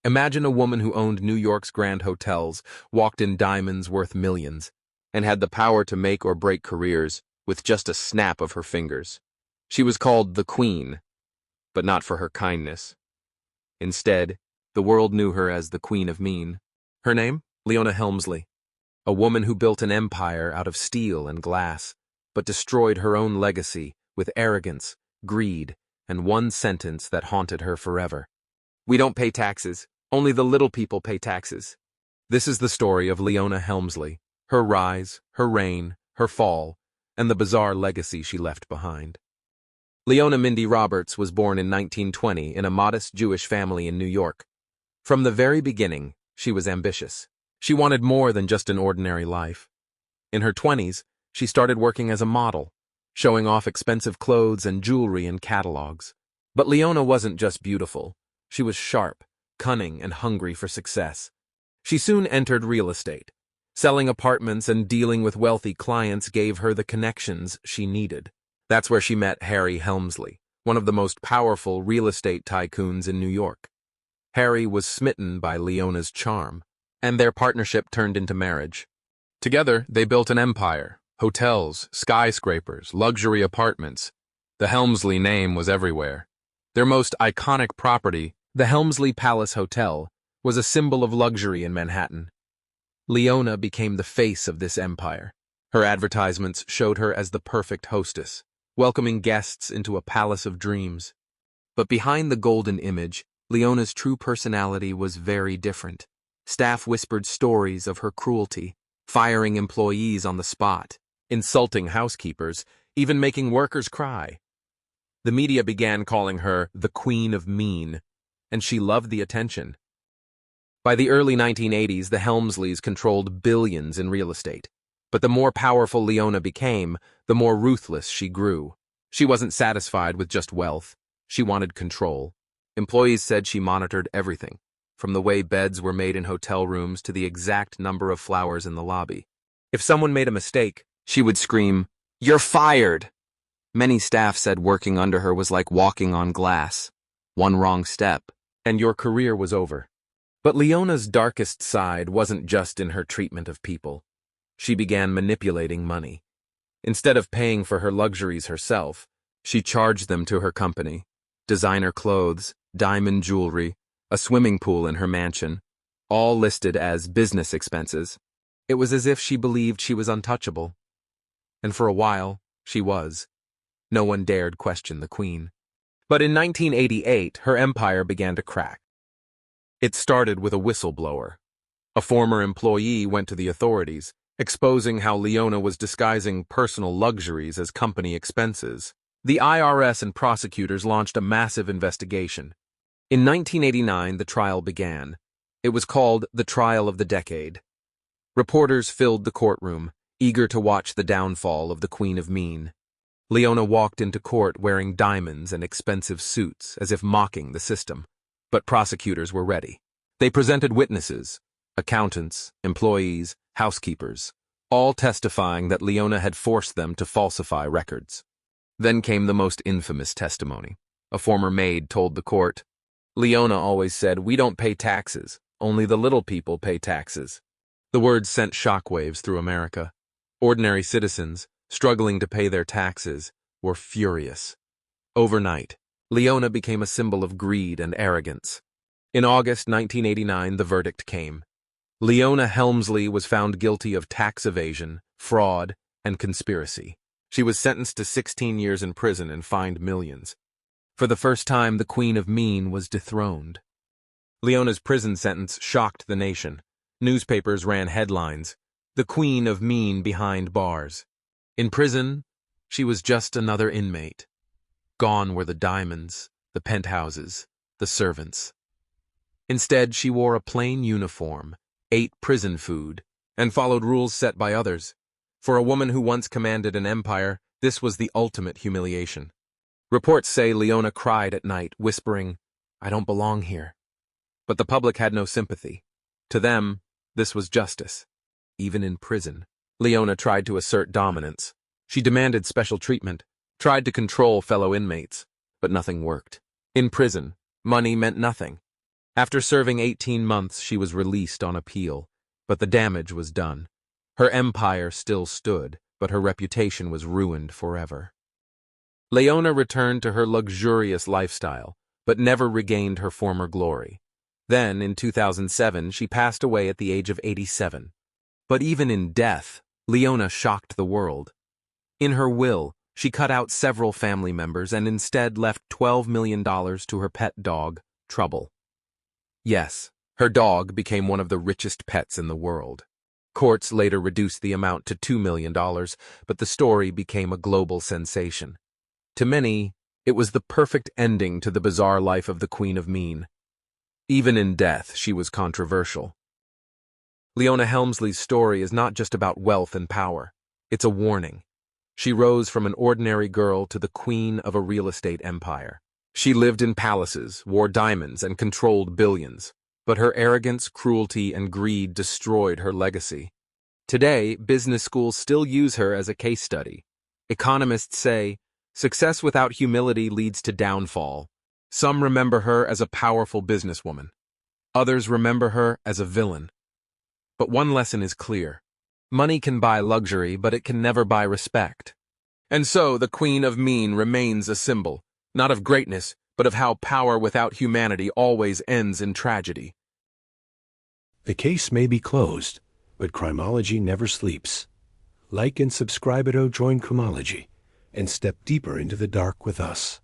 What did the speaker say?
Imagine a woman who owned New York's grand hotels, walked in diamonds worth millions, and had the power to make or break careers with just a snap of her fingers. She was called the Queen, but not for her kindness. Instead, the world knew her as the Queen of Mean. Her name? Leona Helmsley, a woman who built an empire out of steel and glass, but destroyed her own legacy with arrogance, greed, and one sentence that haunted her forever. "We don't pay taxes. Only the little people pay taxes." This is the story of Leona Helmsley, her rise, her reign, her fall, and the bizarre legacy she left behind. Leona Mindy Roberts was born in 1920 in a modest Jewish family in New York. From the very beginning, she was ambitious. She wanted more than just an ordinary life. In her 20s, she started working as a model, showing off expensive clothes and jewelry in catalogs. But Leona wasn't just beautiful. She was sharp, cunning, and hungry for success. She soon entered real estate. Selling apartments and dealing with wealthy clients gave her the connections she needed. That's where she met Harry Helmsley, one of the most powerful real estate tycoons in New York. Harry was smitten by Leona's charm, and their partnership turned into marriage. Together, they built an empire: hotels, skyscrapers, luxury apartments. The Helmsley name was everywhere. Their most iconic property, the Helmsley Palace Hotel, was a symbol of luxury in Manhattan. Leona became the face of this empire. Her advertisements showed her as the perfect hostess, welcoming guests into a palace of dreams. But behind the golden image, Leona's true personality was very different. Staff whispered stories of her cruelty, firing employees on the spot, insulting housekeepers, even making workers cry. The media began calling her the Queen of Mean, and she loved the attention. By the early 1980s, the Helmsleys controlled billions in real estate. But the more powerful Leona became, the more ruthless she grew. She wasn't satisfied with just wealth. She wanted control. Employees said she monitored everything, from the way beds were made in hotel rooms to the exact number of flowers in the lobby. If someone made a mistake, she would scream, "You're fired!" Many staff said working under her was like walking on glass. One wrong step, and your career was over. But Leona's darkest side wasn't just in her treatment of people. She began manipulating money. Instead of paying for her luxuries herself, she charged them to her company. Designer clothes, diamond jewelry, a swimming pool in her mansion, all listed as business expenses. It was as if she believed she was untouchable. And for a while, she was. No one dared question the Queen. But in 1988, her empire began to crack. It started with a whistleblower. A former employee went to the authorities, exposing how Leona was disguising personal luxuries as company expenses. The IRS and prosecutors launched a massive investigation. In 1989, the trial began. It was called the Trial of the Decade. Reporters filled the courtroom, eager to watch the downfall of the Queen of Mean. Leona walked into court wearing diamonds and expensive suits, as if mocking the system. But prosecutors were ready. They presented witnesses, accountants, employees, housekeepers, all testifying that Leona had forced them to falsify records. Then came the most infamous testimony. A former maid told the court, "Leona always said, 'We don't pay taxes. Only the little people pay taxes.'" The words sent shockwaves through America. Ordinary citizens, struggling to pay their taxes, were furious. Overnight, Leona became a symbol of greed and arrogance. In August 1989, the verdict came. Leona Helmsley was found guilty of tax evasion, fraud, and conspiracy. She was sentenced to 16 years in prison and fined millions. For the first time, the Queen of Mean was dethroned. Leona's prison sentence shocked the nation. Newspapers ran headlines, "The Queen of Mean behind bars." In prison, she was just another inmate. Gone were the diamonds, the penthouses, the servants. Instead, she wore a plain uniform, ate prison food, and followed rules set by others. For a woman who once commanded an empire, this was the ultimate humiliation. Reports say Leona cried at night, whispering, "I don't belong here." But the public had no sympathy. To them, this was justice. Even in prison, Leona tried to assert dominance. She demanded special treatment, tried to control fellow inmates, but nothing worked. In prison, money meant nothing. After serving 18 months, she was released on appeal, but the damage was done. Her empire still stood, but her reputation was ruined forever. Leona returned to her luxurious lifestyle, but never regained her former glory. Then, in 2007, she passed away at the age of 87. But even in death, Leona shocked the world. In her will, she cut out several family members and instead left $12 million to her pet dog, Trouble. Yes, her dog became one of the richest pets in the world. Courts later reduced the amount to $2 million, but the story became a global sensation. To many, it was the perfect ending to the bizarre life of the Queen of Mean. Even in death, she was controversial. Leona Helmsley's story is not just about wealth and power. It's a warning. She rose from an ordinary girl to the queen of a real estate empire. She lived in palaces, wore diamonds, and controlled billions. But her arrogance, cruelty, and greed destroyed her legacy. Today, business schools still use her as a case study. Economists say, success without humility leads to downfall. Some remember her as a powerful businesswoman. Others remember her as a villain. But one lesson is clear. Money can buy luxury, but it can never buy respect. And so the Queen of Mean remains a symbol, not of greatness, but of how power without humanity always ends in tragedy. The case may be closed, but criminology never sleeps. Like and subscribe at Join Criminology and step deeper into the dark with us.